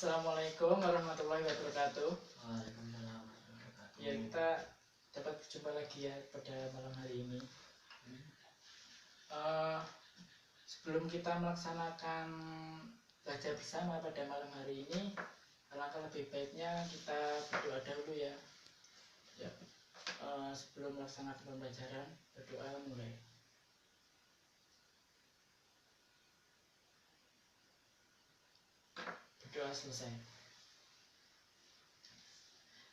Assalamualaikum warahmatullahi wabarakatuh. Waalaikumsalam warahmatullahi wabarakatuh. Ya, kita dapat berjumpa lagi ya pada malam hari ini. Sebelum kita melaksanakan belajar bersama pada malam hari ini, alangkah lebih baiknya kita berdoa dahulu ya. Sebelum melaksanakan pembelajaran, berdoa mulai. Berdoa selesai.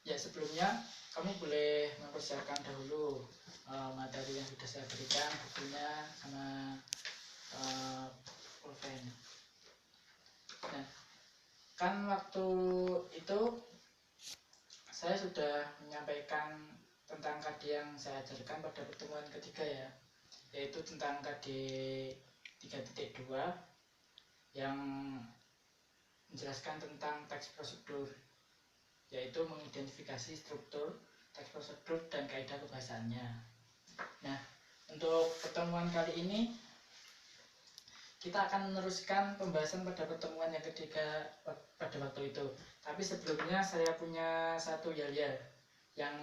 Ya, sebelumnya kami boleh mempersiapkan dahulu materi yang sudah saya berikan, bukunya sama pulpen. Nah, kan waktu itu saya sudah menyampaikan tentang KD yang saya ajarkan pada pertemuan ketiga ya, yaitu tentang KD 3.2 yang menjelaskan tentang teks prosedur, yaitu mengidentifikasi struktur, teks prosedur, dan kaidah kebahasaannya. Nah, untuk pertemuan kali ini kita akan meneruskan pembahasan pada pertemuan yang ketiga pada waktu itu. Tapi sebelumnya saya punya satu yel-yel yang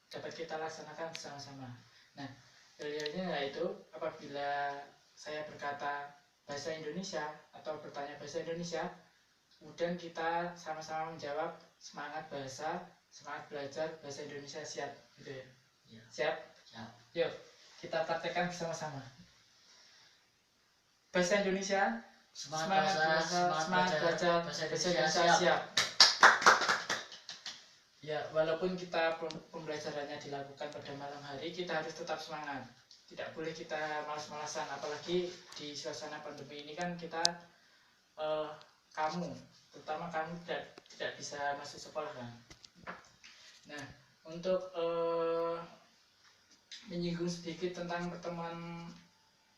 dapat kita laksanakan bersama-sama. Nah, yel-yelnya yaitu apabila saya berkata bahasa Indonesia atau bertanya bahasa Indonesia, kemudian kita sama-sama menjawab semangat bahasa, semangat belajar bahasa Indonesia, siap gitu ya? Ya. Siap? Siap. Yuk, kita praktekkan bersama-sama. Bahasa Indonesia, semangat belajar bahasa Indonesia, siap. Ya, walaupun kita pembelajarannya dilakukan pada malam hari, kita harus tetap semangat. Tidak boleh kita malas-malasan, apalagi di suasana pandemi ini kan kita terutama kamu tidak bisa masuk sekolah kan. Nah, untuk menyinggung sedikit tentang pertemuan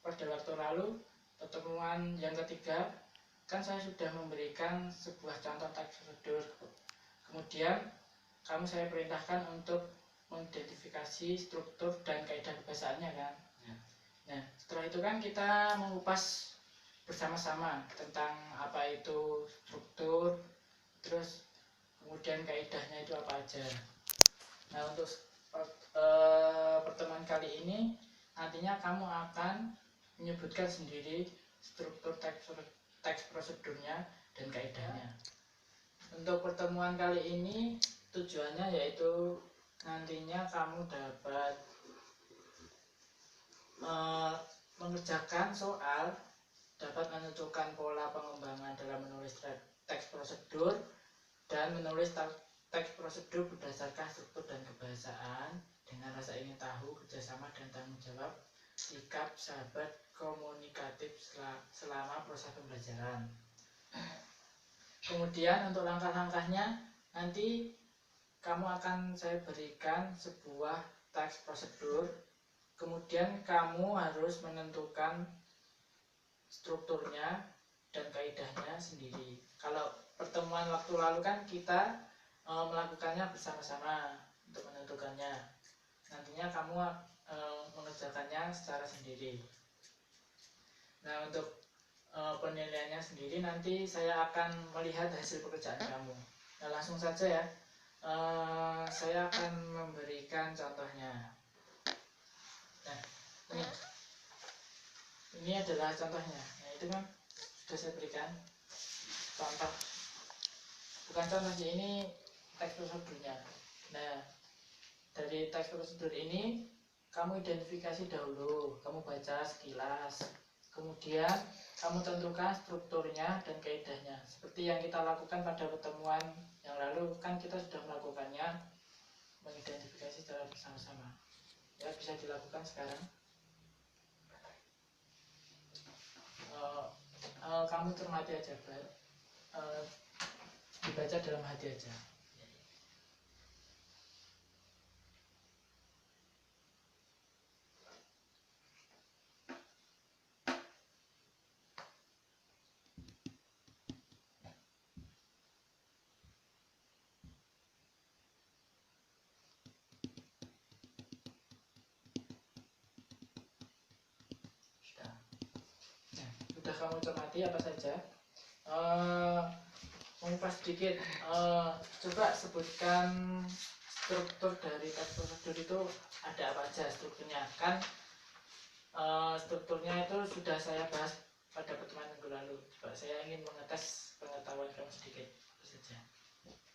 pada waktu lalu, pertemuan yang ketiga, kan saya sudah memberikan sebuah contoh teks prosedur. Kemudian saya perintahkan untuk mengidentifikasi struktur dan kaidah kebahasaannya kan. Nah, setelah itu kan kita mengupas bersama-sama tentang apa itu struktur, terus kemudian kaidahnya itu apa aja. Nah, untuk pertemuan kali ini nantinya kamu akan menyebutkan sendiri struktur teks prosedurnya dan kaidahnya. Untuk pertemuan kali ini tujuannya yaitu nantinya kamu dapat mengerjakan soal, dapat menentukan pola pengembangan dalam menulis teks prosedur, dan menulis teks prosedur berdasarkan struktur dan kebahasaan dengan rasa ingin tahu, kerjasama, dan tanggung jawab, sikap sahabat komunikatif selama proses pembelajaran. Kemudian untuk langkah-langkahnya nanti saya berikan sebuah teks prosedur, kemudian kamu harus menentukan strukturnya dan kaidahnya sendiri. Kalau pertemuan waktu lalu kan kita melakukannya bersama-sama untuk menentukannya. Nantinya kamu mengerjakannya secara sendiri. Nah, untuk penilaiannya sendiri nanti saya akan melihat hasil pekerjaan kamu. Nah, langsung saja ya. Saya akan memberikan contohnya. Nah, ini adalah contohnya. Nah, itu kan sudah saya berikan contoh. Bukan contoh sih, ini teks prosedurnya. Nah, dari teks prosedur ini kamu identifikasi dahulu, kamu baca sekilas. Kemudian kamu tentukan strukturnya dan kaidahnya. Seperti yang kita lakukan pada pertemuan yang lalu, kan kita sudah melakukannya, mengidentifikasi secara bersama-sama. Ya, bisa dilakukan sekarang. Kamu cermati aja, dibaca dalam hati aja. Sudah kamu cermati apa saja? mengupas sedikit. Coba sebutkan struktur dari teks prosedur itu ada apa aja strukturnya. Kan strukturnya itu sudah saya bahas pada pertemuan minggu lalu. Coba saya ingin mengetes pengetahuan kamu sedikit. Apa saja?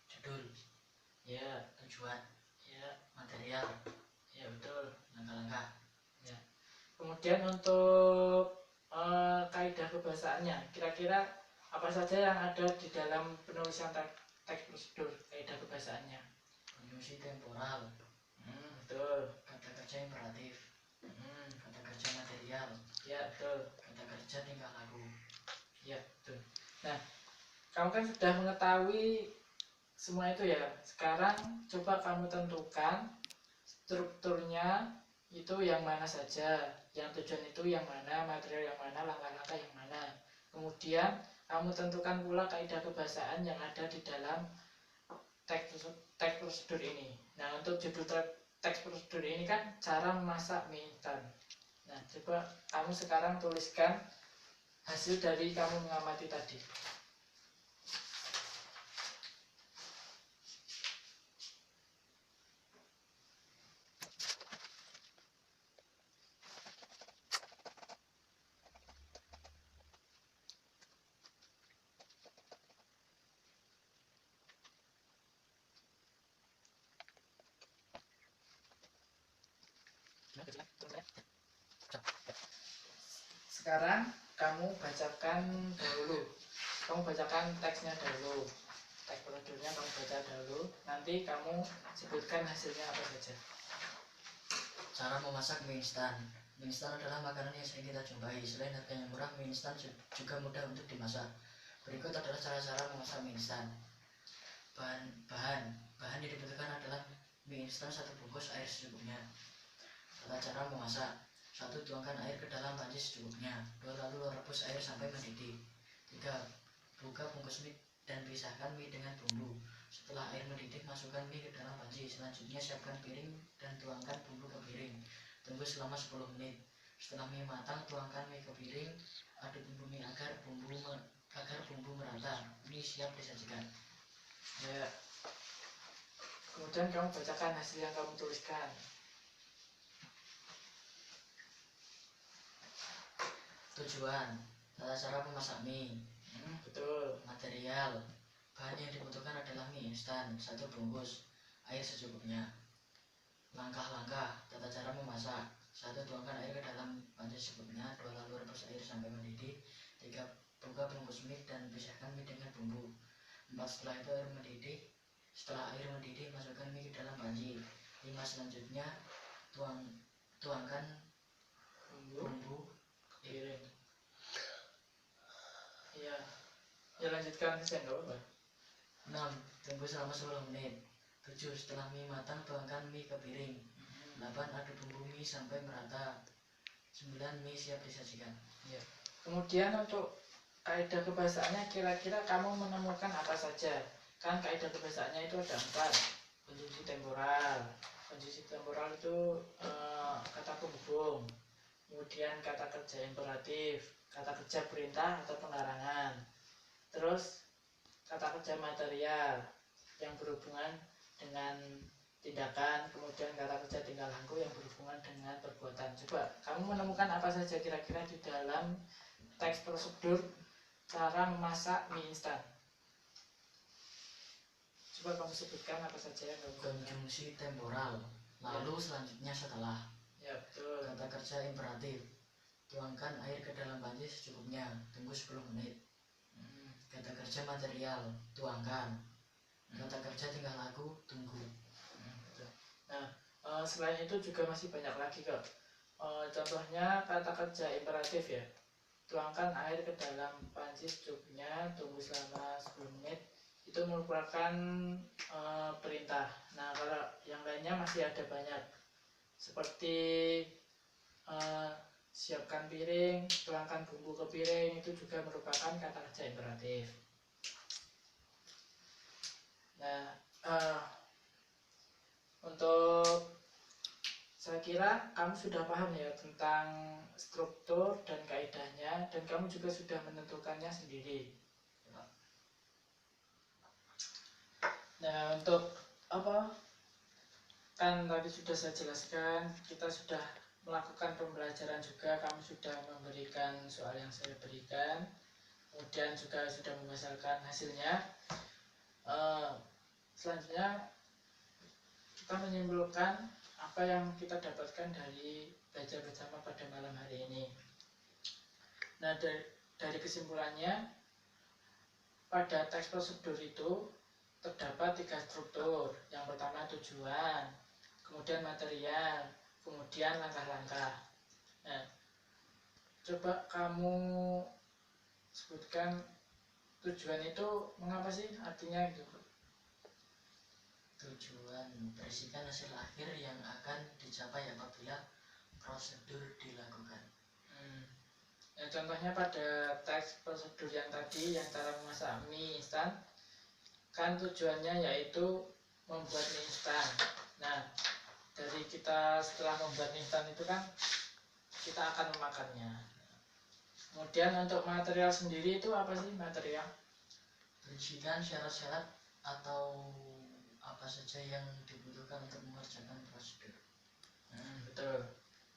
Judul, Ya, tujuan, ya, material, ya betul. langkah-langkah. Ya. Kemudian untuk kaidah kebahasaannya, kira-kira apa saja yang ada di dalam penulisan teks prosedur kaidah kebahasaannya? Konjungsi temporal, Betul. kata kerja imperatif, Hmm, kata kerja material, ya betul. kata kerja tingkah laku. Ya betul. Nah, kamu kan sudah mengetahui semua itu ya. Sekarang coba kamu tentukan strukturnya itu yang mana saja, yang tujuan itu yang mana, material yang mana, langkah-langkah yang mana. Kemudian kamu tentukan pula kaidah kebahasaan yang ada di dalam teks prosedur ini. Nah, untuk judul teks prosedur ini kan cara memasak mie instan. Nah, coba kamu sekarang tuliskan hasil dari kamu mengamati tadi. Sekarang kamu bacakan dahulu. Kamu bacakan teksnya dahulu. Teks prosedurnya kamu baca dahulu. Nanti kamu sebutkan hasilnya apa saja. Cara memasak mie instan. Mie instan adalah makanan yang sering kita jumpai. Selain harganya murah, mie instan juga mudah untuk dimasak. Berikut adalah cara-cara memasak mie instan. Bahan yang dibutuhkan adalah mie instan 1 bungkus, air secukupnya. Tata cara memasak: 1. Tuangkan air ke dalam panci secukupnya. 2. Lalu rebus air sampai mendidih. 3. Buka bungkus mie dan pisahkan mie dengan bumbu. Setelah air mendidih, masukkan mie ke dalam panci. Selanjutnya siapkan piring dan tuangkan bumbu ke piring. Tunggu selama 10 menit. Setelah mie matang, tuangkan mie ke piring. Aduk bumbu mie agar bumbu merata. Mie siap disajikan. Ya. Kemudian kamu bacakan hasil yang kamu tuliskan. Tujuan: tata cara memasak mie. Betul. Material: bahan yang dibutuhkan adalah mie instan 1 bungkus, air secukupnya. Langkah-langkah tata cara memasak: 1. Tuangkan air ke dalam panci secukupnya. 2. Lalu rebus air sampai mendidih. 3. Buka bungkus mie dan pisahkan mie dengan bumbu. 4. Setelah air mendidih, masukkan mie ke dalam panci. 5. Selanjutnya tuangkan bumbu Piring. Iya. Ya lanjutkan saja, nggak apa-apa. 6. Tunggu selama 10 menit. 7. Setelah mie matang, tuangkan mie ke piring. 8. Aduk bumbu mie sampai merata. 9. Mie siap disajikan. Ya. Kemudian untuk kaidah kebahasaannya kira-kira kamu menemukan apa saja? Kan kaidah kebahasaannya itu ada 4. Konjungsi temporal. Konjungsi temporal itu kata penghubung. Kemudian kata kerja imperatif, kata kerja perintah atau pelarangan. Terus kata kerja material yang berhubungan dengan tindakan, kemudian kata kerja tingkah laku yang berhubungan dengan perbuatan. Coba kamu menemukan apa saja kira-kira di dalam teks prosedur cara memasak mie instan. Coba kamu sebutkan apa saja yang kamu temukan. Konjungsi temporal. Lalu selanjutnya setelah. Ya betul. Kata kerja imperatif: tuangkan air ke dalam panci secukupnya. Tunggu 10 menit. Kata kerja material: tuangkan. Kata kerja tingkah laku: tunggu. Nah, selain itu juga masih banyak lagi kok. Contohnya kata kerja imperatif ya. Tuangkan air ke dalam panci secukupnya, tunggu selama 10 menit. Itu merupakan perintah. Nah, kalau yang lainnya masih ada banyak. Seperti siapkan piring, tuangkan bumbu ke piring, itu juga merupakan kata kerja imperatif. Nah, untuk saya kira kamu sudah paham ya tentang struktur dan kaidahnya, dan kamu juga sudah menentukannya sendiri. Nah, untuk apa? Kan tadi sudah saya jelaskan, kita sudah melakukan pembelajaran juga, kami sudah memberikan soal yang saya berikan, kemudian juga sudah menghasilkan hasilnya. Selanjutnya kita menyimpulkan apa yang kita dapatkan dari belajar bersama pada malam hari ini. Nah, dari kesimpulannya, pada teks prosedur itu terdapat 3 struktur. Yang pertama tujuan, kemudian material, kemudian langkah-langkah. Nah, coba kamu sebutkan tujuan itu mengapa sih, artinya gitu. Tujuan berisikan hasil akhir yang akan dicapai apabila prosedur dilakukan. Ya, contohnya pada teks prosedur yang tadi, yang cara memasak mie instan, kan tujuannya yaitu membuat mie instan. Nah, dari kita setelah membuat mie instan itu kan kita akan memakannya. Kemudian untuk material sendiri itu apa sih material? Berisikan syarat-syarat atau apa saja yang dibutuhkan untuk mengerjakan prosedur. Betul.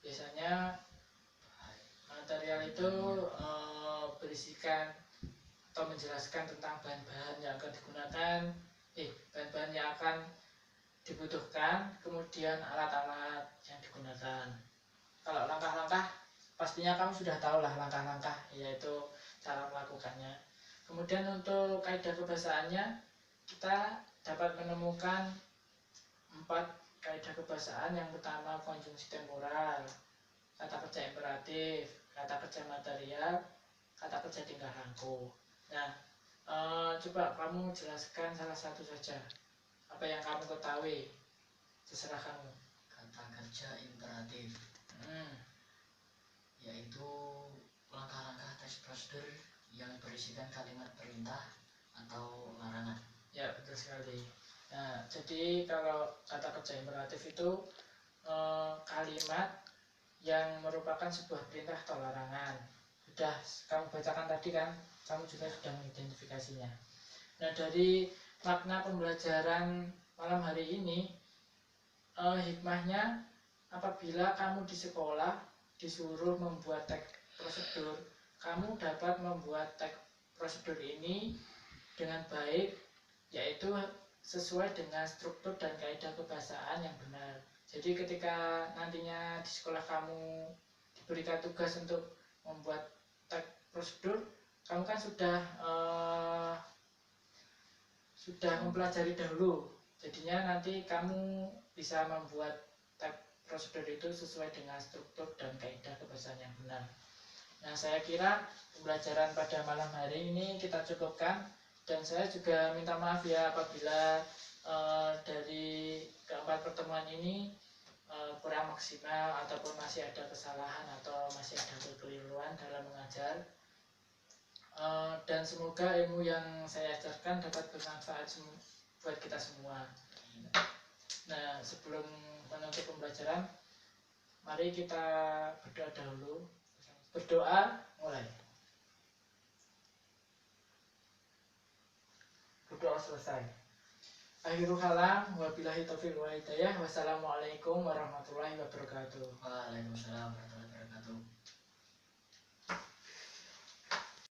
Biasanya material itu berisikan atau menjelaskan tentang bahan-bahan yang akan digunakan, bahan-bahan yang akan dibutuhkan, kemudian alat-alat yang digunakan. Kalau langkah-langkah, pastinya kamu sudah tahu lah langkah-langkah, yaitu cara melakukannya. Kemudian untuk kaidah kebahasaannya, kita dapat menemukan 4 kaidah kebahasaan. Yang pertama konjungsi temporal, kata kerja imperatif, kata kerja material, kata kerja tingkah laku. Nah, coba kamu jelaskan salah satu saja apa yang kamu ketahui, terserah kamu. Kata kerja imperatif yaitu langkah-langkah teks prosedur yang berisikan kalimat perintah atau larangan. Ya, betul sekali. Nah, jadi kalau kata kerja imperatif itu kalimat yang merupakan sebuah perintah atau larangan. Sudah kamu bacakan tadi kan, kamu juga sudah mengidentifikasinya. Nah, dari makna pembelajaran malam hari ini, hikmahnya apabila kamu di sekolah disuruh membuat teks prosedur, kamu dapat membuat teks prosedur ini dengan baik, yaitu sesuai dengan struktur dan kaidah kebahasaan yang benar. Jadi ketika nantinya di sekolah kamu diberikan tugas untuk membuat teks prosedur, kamu kan sudah mempelajari dahulu, jadinya nanti kamu bisa membuat teks prosedur itu sesuai dengan struktur dan kaidah kebahasaan yang benar. Nah, saya kira pembelajaran pada malam hari ini kita cukupkan, dan saya juga minta maaf ya apabila dari keempat pertemuan ini kurang maksimal ataupun masih ada kesalahan atau masih ada kekeliruan dalam mengajar. Dan semoga ilmu yang saya ajarkan dapat bermanfaat buat kita semua. Nah, sebelum menutup pembelajaran, mari kita berdoa dahulu. Berdoa, mulai. Berdoa selesai. Akhirul kalam, wabillahi taufiq wal hidayah. Wassalamualaikum warahmatullahi wabarakatuh. Waalaikumsalam warahmatullahi wabarakatuh.